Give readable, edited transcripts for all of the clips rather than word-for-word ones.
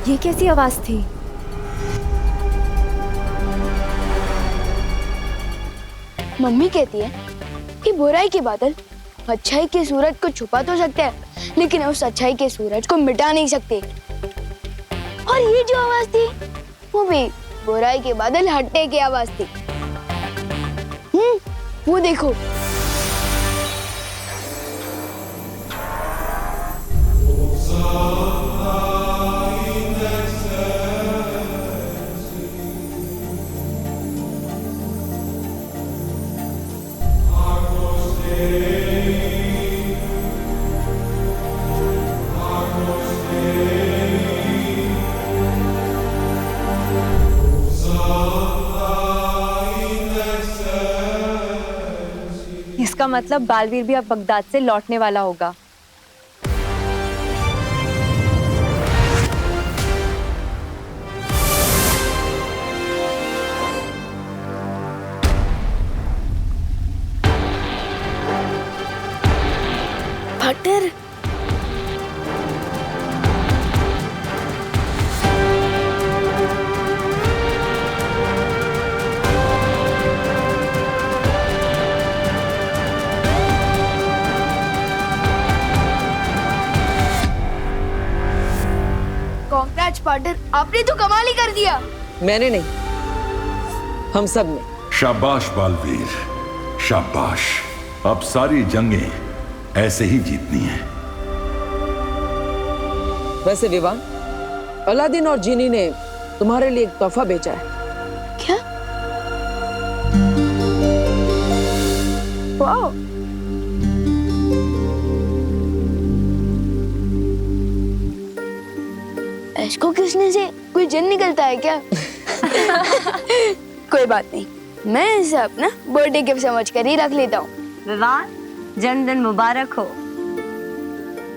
ये कैसी आवाज थी? मम्मी कहती है कि बुराई के बादल अच्छाई के सूरज को छुपा तो सकते हैं, लेकिन उस अच्छाई के सूरज को मिटा नहीं सकते। और ये जो आवाज थी वो भी बुराई के बादल हटने की आवाज थी। वो देखो। इसका मतलब बालवीर भी अब बगदाद से लौटने वाला होगा। पार्टनर, कांग्रेट्स पार्टनर, आपने तो कमाल ही कर दिया। मैंने नहीं, हम सब ने। शाबाश बालवीर, शाबाश। अब सारी जंगें ऐसे ही जीतनी है। वैसे विवान, अलादीन और जीनी ने तुम्हारे लिए एक तोहफा भेजा है। क्या? वाओ। इसको किसने से कोई जिन निकलता है क्या? कोई बात नहीं, मैं इसे अपना बर्थडे गिफ्ट समझ कर ही रख लेता हूँ। विवान, जन्मदिन मुबारक हो।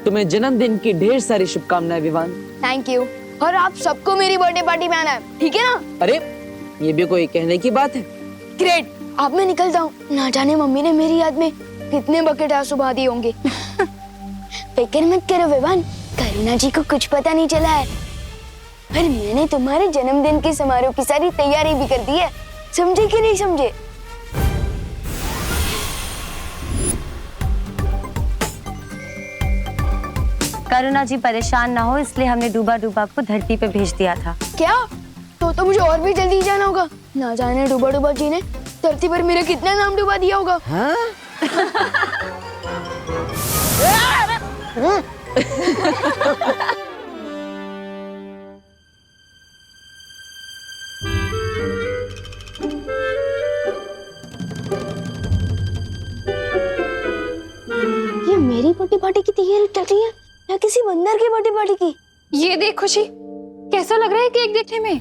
तुम्हें जन्मदिन की ढेर सारी शुभकामनाएं विवान। Thank you. और आप सबको मेरी बर्थडे पार्टी में आना है, ठीक है ना? अरे ये भी कोई कहने की बात है? ग्रेट। अब मैं निकलता हूँ। ना जाने मम्मी ने मेरी याद में कितने बकेट आंसू बहा दिए होंगे। फिक्र मत करो विवान, करीना जी को कुछ पता नहीं चला है। पर मैंने तुम्हारे जन्मदिन के समारोह की सारी तैयारी भी कर दी है। समझे कि नहीं समझे? करुणा जी परेशान ना हो इसलिए हमने डूबा डूबा को धरती पे भेज दिया था। क्या? तो मुझे और भी जल्दी जाना होगा। ना जाने डूबा डूबा जी ने धरती पर मेरा कितना नाम डूबा दिया होगा। हाँ? ये मेरी बर्थडे पार्टी की तैयारी चल रही है या किसी बंदर की बर्थडे पार्टी की? ये देख खुशी, कैसा लग रहा है केक देखने में?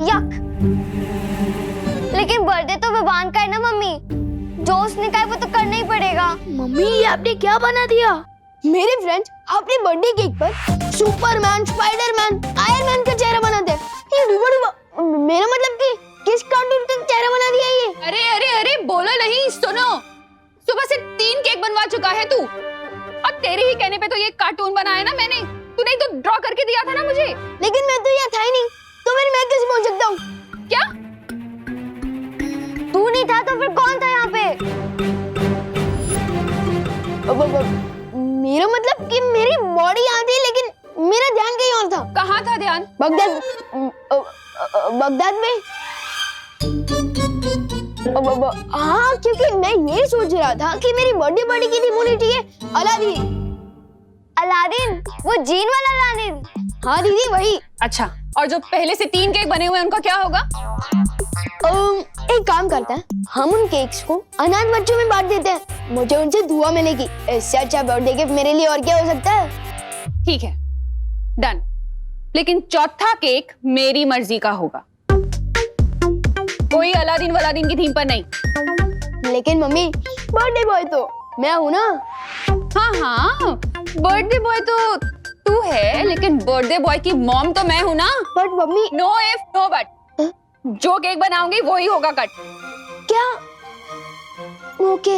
यक। लेकिन बर्थडे तो विवान का है ना मम्मी, जो उसने कहा वो तो करना ही पड़ेगा। मम्मी ये आपने क्या बना दिया? मेरे फ्रेंड्स अपने बर्थडे केक पर सुपरमैन, स्पाइडरमैन, आयरन मैन का चेहरा बना दिया। ये डूबा डूबा, मेरा मतलब कि किस कार्टून का चेहरा बना दिया ये? अरे अरे अरे बोलो नहीं, सुनो। सुबह से 3 केक बनवा चुका है तू, और तेरे ही कहने पे तो ये कार्टून बनाया ना मैंने। तूने ही तो ड्रॉ करके दिया था ना मुझे। लेकिन मैं तो यहाँ था ही नहीं, तो फिर मैं कैसे बोल सकता हूँ? क्या? तू नहीं था तो फिर कौन था यहाँ पे? मेरा मतलब कि मेरी बॉडी यहाँ थी लेकिन मेरा ध्यान कहीं और था। कहाँ था ध्यान? बगदाद, बगदाद में। हाँ, क्योंकि मैं ये सोच रहा था कि मेरी बर्थडे पार्टी की थीम होनी चाहिए अलादीन। अलादीन? वो जीन वाला अलादीन? हाँ दीदी वही। अच्छा, और जो पहले से 3 केक बने हुए हैं उनका क्या होगा? एक काम करते हैं, हम उन केक्स को अनाथ बच्चों में बांट देते हैं। मुझे उनसे दुआ मिलेगी। इससे अच्छा बर्थडे गिफ्ट मेरे लिए और क्या हो सकता है? ठीक है, डन। लेकिन चौथा केक मेरी मर्जी का होगा, कोई अलादीन वलादीन की थीम पर नहीं। लेकिन मम्मी, बर्थडे बॉय तो मैं हूँ ना। हाँ हाँ, बर्थडे बॉय तो तू है, लेकिन बर्थडे बॉय की मॉम तो मैं हूँ ना। But mummy. No if no but. जो केक बनाऊंगी वो ही होगा कट। क्या? ओके।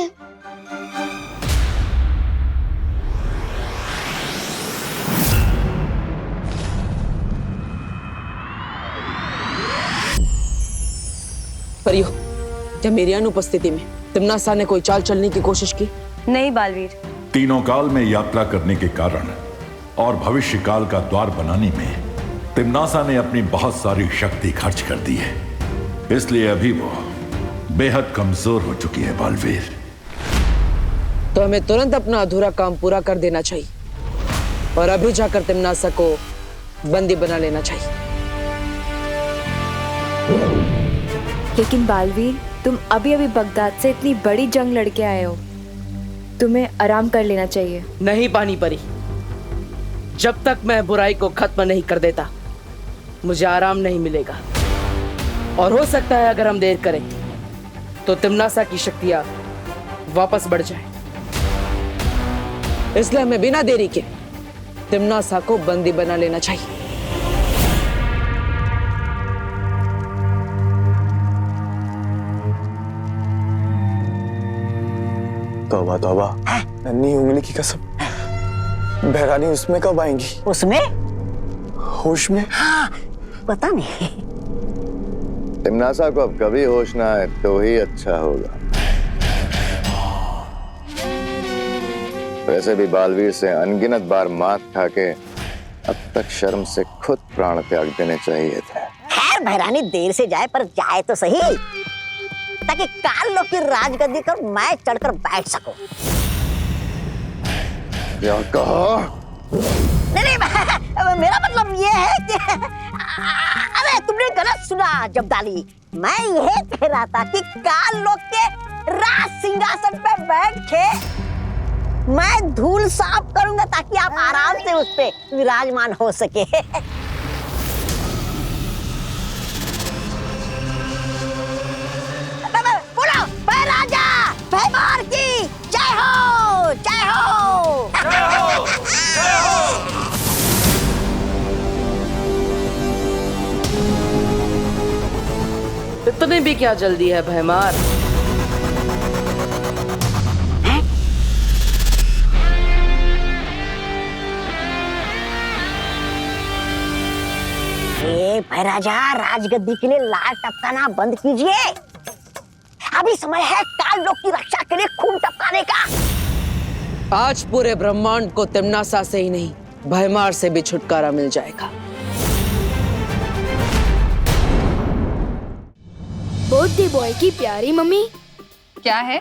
बताइयो, क्या मेरी अनुपस्थिति में तिम्नासा ने कोई चाल चलने की कोशिश की? नहीं बालवीर, तीनों काल में यात्रा करने के कारण और भविष्य काल का द्वार बनाने में तिम्नासा ने अपनी बहुत सारी शक्ति खर्च कर दी है, इसलिए अभी वो बेहद कमजोर हो चुकी है बालवीर। तो हमें तुरंत अपना अधूरा काम पूरा कर देना चाहिए और अभी जाकर तिम्नासा को बंदी बना लेना चाहिए। लेकिन बालवीर, तुम अभी अभी बगदाद से इतनी बड़ी जंग लड़के आए हो, तुम्हें आराम कर लेना चाहिए। नहीं पानी परी, जब तक मैं बुराई को खत्म नहीं कर देता मुझे आराम नहीं मिलेगा। और हो सकता है अगर हम देर करें तो तिम्नासा की शक्तियां वापस बढ़ जाए। इसलिए हमें बिना देरी के तिम्नासा को बंदी बना लेना चाहिए। तौबा तौबा, नन्ही उंगली की कसम, बहरानी उसमें कब आएंगी? उसमें? होश में? हाँ, पता नहीं। तिम्नासा को अब कभी होश ना आए तो ही अच्छा होगा। वैसे भी बालवीर से अनगिनत बार मात खा के अब तक शर्म से खुद प्राण त्याग देने चाहिए थे। खैर बहरानी देर से जाए पर जाए तो सही, ताकि काल लोग की राजगद्दी पर मैं चढ़कर बैठ सकूं। क्या कहा? नहीं, मेरा मतलब ये है कि अरे तुमने गलत सुना जब्दाली। मैं ये कह रहा था कि काल लोग के राज सिंहासन पे बैठ के मैं धूल साफ करूंगा ताकि आप आराम से उस पे विराजमान हो सके। बोलो, मैं राजा भैमार की जय हो, जय हो, जय हो, जय हो। इतने भी क्या जल्दी है भैमार? भैराजा, राजगद्दी के लिए लाल टपकाना बंद कीजिए। अभी समय है काल लोग की रक्षा के लिए खून टपकाने का। आज पूरे ब्रह्मांड को तिम्नासा से ही नहीं, भैमार से भी छुटकारा मिल जाएगा। बर्थडे बॉय की प्यारी मम्मी। क्या है?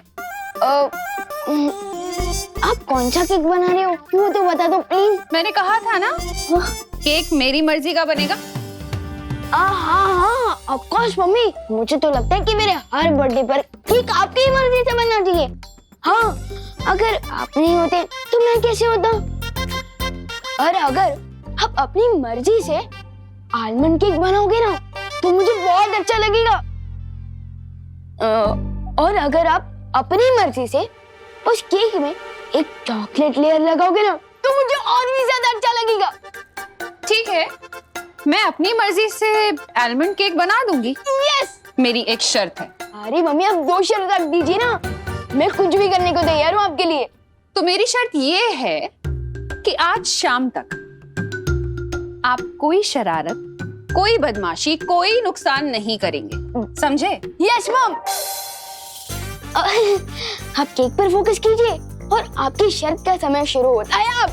आप कौन सा केक बना रहे हो वो तो बता दो प्लीज। मैंने कहा था ना, केक मेरी मर्जी का बनेगा। हाँ, ऑफ कोर्स मम्मी। मुझे तो लगता है कि मेरे हर बर्थडे पर केक आपकी ही मर्जी से बनना चाहिए। हाँ, अगर आप नहीं होते तो मैं कैसे होता? और अगर आप अपनी मर्जी से आलमंड केक बनाओगे ना तो मुझे बहुत अच्छा लगेगा। और अगर आप अपनी मर्जी से उस केक में एक चॉकलेट लेयर लगाओगे ना तो मुझे और भी ज्यादा अच्छा लगेगा। ठीक है, मैं अपनी मर्जी से आलमंड केक बना दूंगी। यस। मेरी एक शर्त है। अरे मम्मी, आप 2 शर्त रख दीजिए ना, मैं कुछ भी करने को तैयार हूँ आपके लिए। तो मेरी शर्त ये है कि आज शाम तक आप कोई शरारत, कोई बदमाशी, कोई नुकसान नहीं करेंगे, समझे? Yes mom. आप केक पर फोकस कीजिए और आपकी शर्त का समय शुरू होता है। आप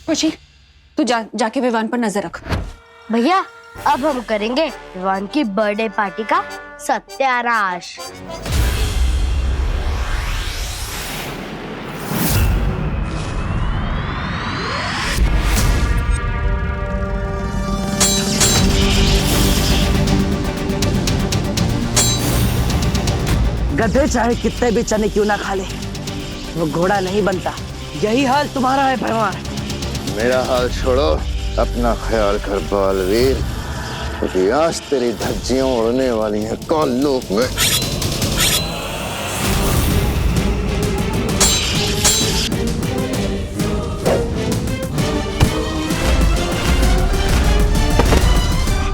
खुशी, तू जाके विवान पर नजर रख। भैया अब हम करेंगे विवान की बर्थडे पार्टी का सत्यानाश। गधे चाहे कितने भी चने क्यों ना खा ले, वो घोड़ा नहीं बनता। यही हाल तुम्हारा है भैमार। मेरा हाल छोड़ो, अपना ख्याल कर बालवीर, क्योंकि आज तेरी धज्जियां उड़ने वाली हैं काल लोक में।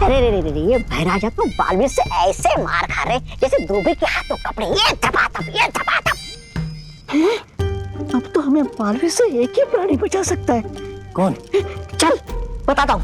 अरे रे रे रे, ये भैराजा तो बालवीर से ऐसे मार खा रहे जैसे धोबी के हाथों कपड़े। ये थपाथप, ये थपाथप। अब तो हमें बालवीर से एक ही प्राणी बचा सकता है। कौन? चल बताता हूँ।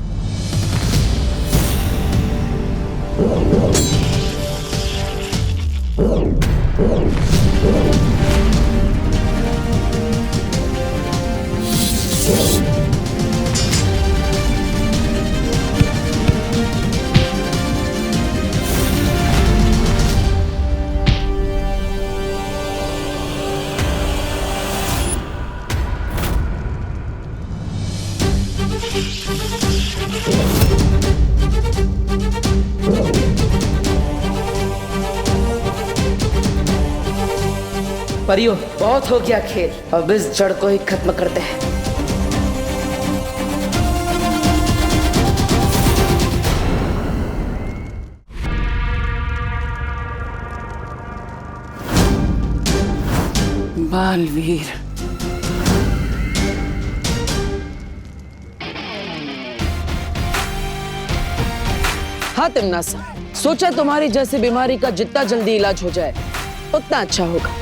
परियों, बहुत हो गया खेल, अब इस जड़ को ही खत्म करते हैं। बालवीर, हाँ तिमनासा, सोचा तुम्हारी जैसी बीमारी का जितना जल्दी इलाज हो जाए उतना अच्छा होगा।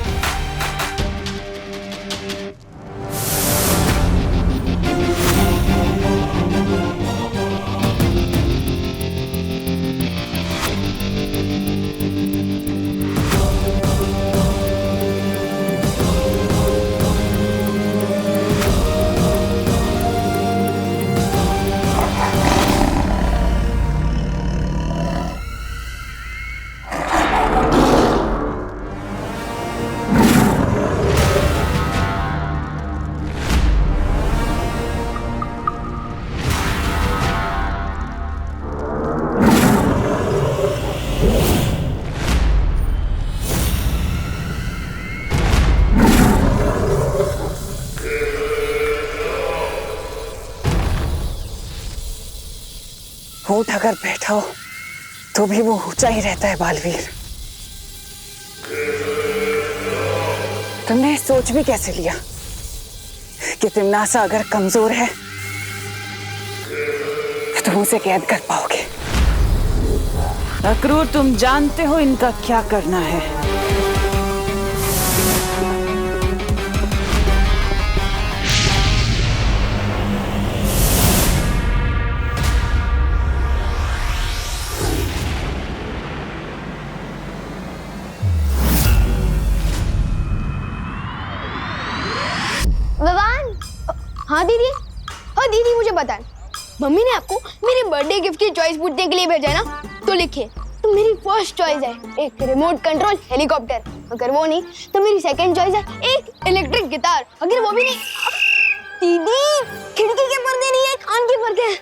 ऊंट अगर बैठा हो तो भी वो ऊंचा ही रहता है बालवीर। तुमने सोच भी कैसे लिया कि तिमनासा अगर कमजोर है तो तुम उसे कैद कर पाओगे? अक्रूर, तुम जानते हो इनका क्या करना है। हाँ दीदी, हाँ दीदी, मुझे बताएं, मम्मी ने आपको मेरे बर्थडे गिफ्ट की चॉइस पूछने के लिए भेजा है ना? तो लिखिए, तो मेरी फर्स्ट चॉइस है एक रिमोट कंट्रोल हेलीकॉप्टर, अगर वो नहीं तो मेरी सेकंड चॉइस है एक इलेक्ट्रिक गिटार, अगर वो भी नहीं। दीदी, खिड़की के पर्दे नहीं है, कान के पर्दे हैं,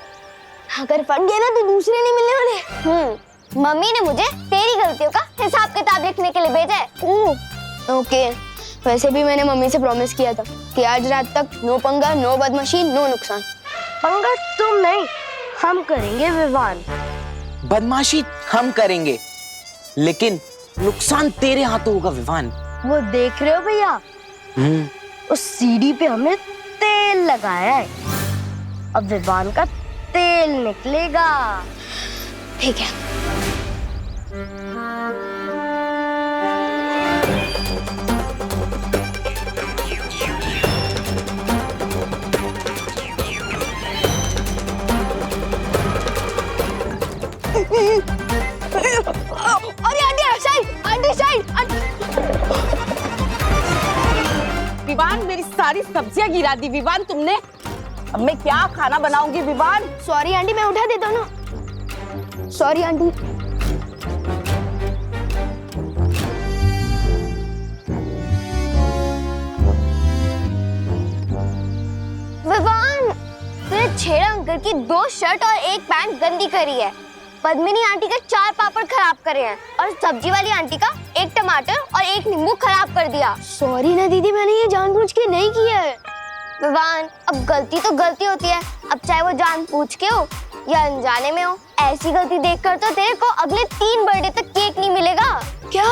अगर फट गए ना तो दूसरे नहीं मिलने वाले। मम्मी ने मुझे तेरी गलतियों का हिसाब किताब लिखने के लिए भेजा है। ओके, वैसे भी मैंने मम्मी से प्रॉमिस किया था कि आज रात तक नो पंगा, नो बदमाशी, नो नुकसान। पंगा तुम नहीं, हम करेंगे विवान। बदमाशी हम करेंगे, लेकिन नुकसान तेरे हाथों होगा विवान। वो देख रहे हो भैया, उस सीढ़ी पे हमने तेल लगाया है, अब विवान का तेल निकलेगा। ठीक है। विवान, मेरी सारी सब्जियां गिरा दी विवान तुमने। अब मैं क्या खाना बनाऊंगी विवान? सॉरी आंटी, मैं उठा देता हूँ ना। Sorry aunty. विवान, तूने छेड़ा अंकल की 2 शर्ट और 1 पैंट गंदी करी है, पद्मिनी आंटी के 4 पापड़ खराब करे हैं, और सब्जी वाली आंटी का 1 टमाटर और 1 नींबू खराब कर दिया। सॉरी ना दीदी, मैंने ये जानबूझ के नहीं किया है। विवान, अब गलती तो गलती होती है, अब चाहे वो जानबूझ के हो या अनजाने में हो, ऐसी गलती देखकर तो तेरे को अगले 3 बर्थडे तक केक नहीं मिलेगा। क्या?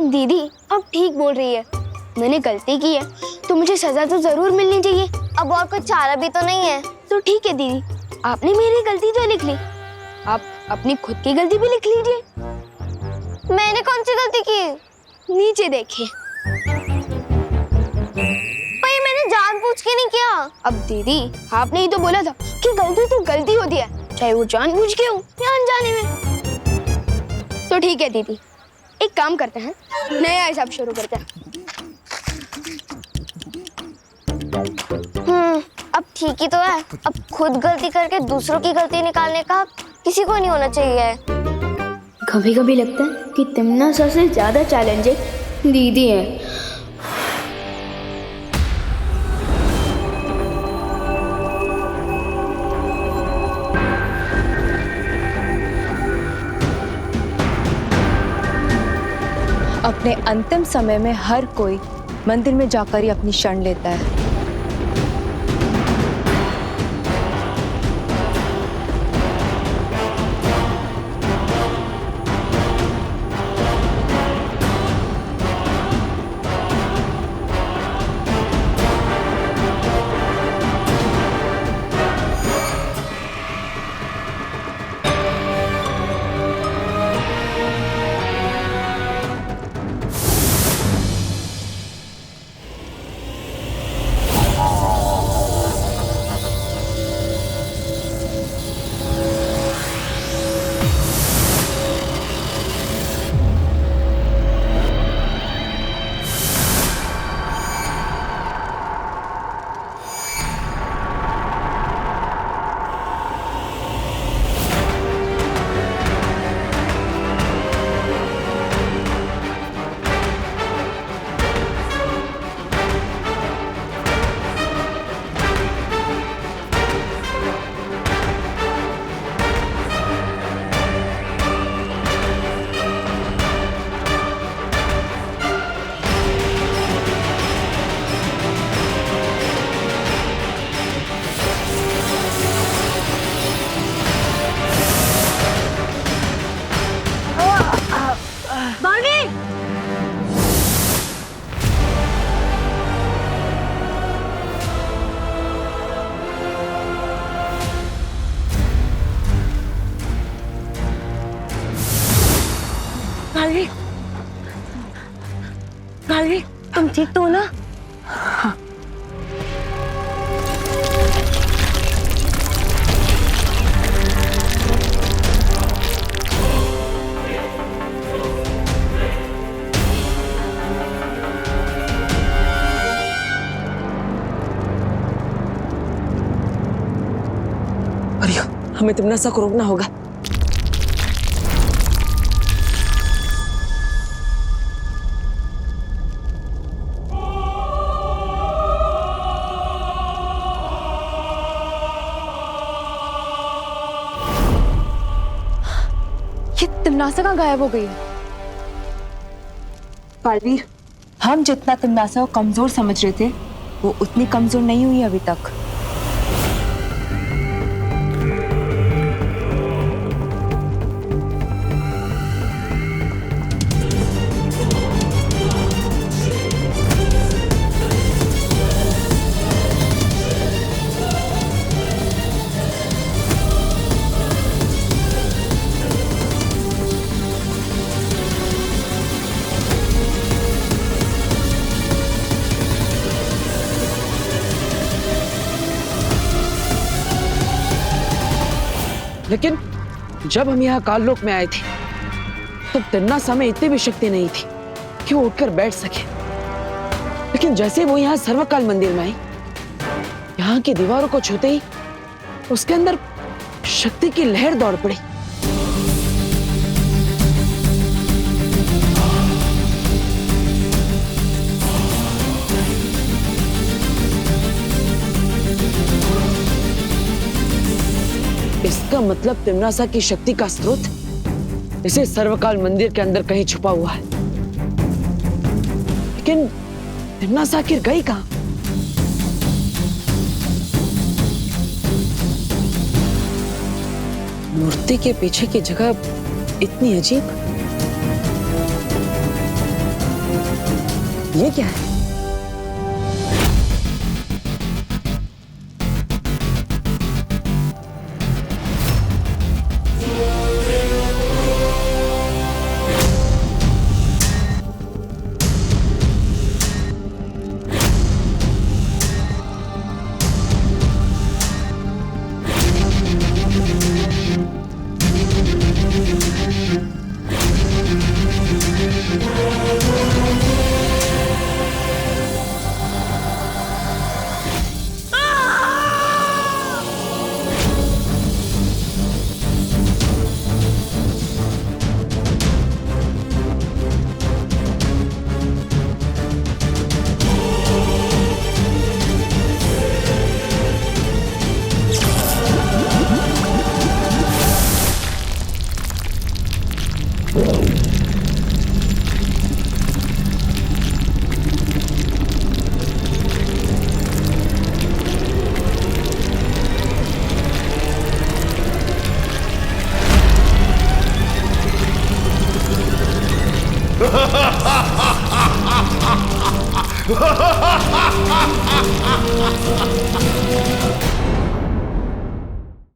दीदी, अब ठीक बोल रही है, मैंने गलती की है तो मुझे सजा तो जरूर मिलनी चाहिए। अब और कोई चारा भी तो नहीं है। तो ठीक है दीदी, आपने मेरी गलती तो लिख ली, आप अपनी खुद की गलती भी लिख लीजिए। मैंने कौन सी गलती की? नीचे देखिए। भाई, मैंने जानबूझ के नहीं किया। अब दीदी, आपने ही तो बोला था कि गलती तो गलती होती है, चाहे वो जानबूझ के हो या अनजाने में। तो ठीक है दीदी, एक काम करते हैं, नया हिसाब शुरू करते हैं। अब ठीक ही तो है, अब खुद गलती करके दूसरों की गलती निकालने का किसी को नहीं होना चाहिए। कभी कभी लगता है कि तिमनासा से ज्यादा चैलेंजिंग दीदी है। अपने अंतिम समय में हर कोई मंदिर में जाकर ही अपनी शरण लेता है। मालवी, तुम ठीक तो हो ना? हाँ। अरे हमें तिमनासा को रोकना होगा। ये तिमनासा कहाँ गायब हो गई? बालवीर, हम जितना तिमनासा को कमजोर समझ रहे थे वो उतनी कमजोर नहीं हुई अभी तक। लेकिन जब हम यहाँ काललोक में आए थे तब तिमनासा में इतनी भी शक्ति नहीं थी कि वो उठकर बैठ सके। लेकिन जैसे वो यहाँ सर्वकाल मंदिर में आई, यहाँ की दीवारों को छूते ही उसके अंदर शक्ति की लहर दौड़ पड़ी। इसका मतलब तिमनासा की शक्ति का स्रोत इसे सर्वकाल मंदिर के अंदर कहीं छुपा हुआ है। लेकिन तिमनासा आखिर गई कहां? मूर्ति के पीछे की जगह इतनी अजीब, ये क्या है? Ha ha ha ha ha!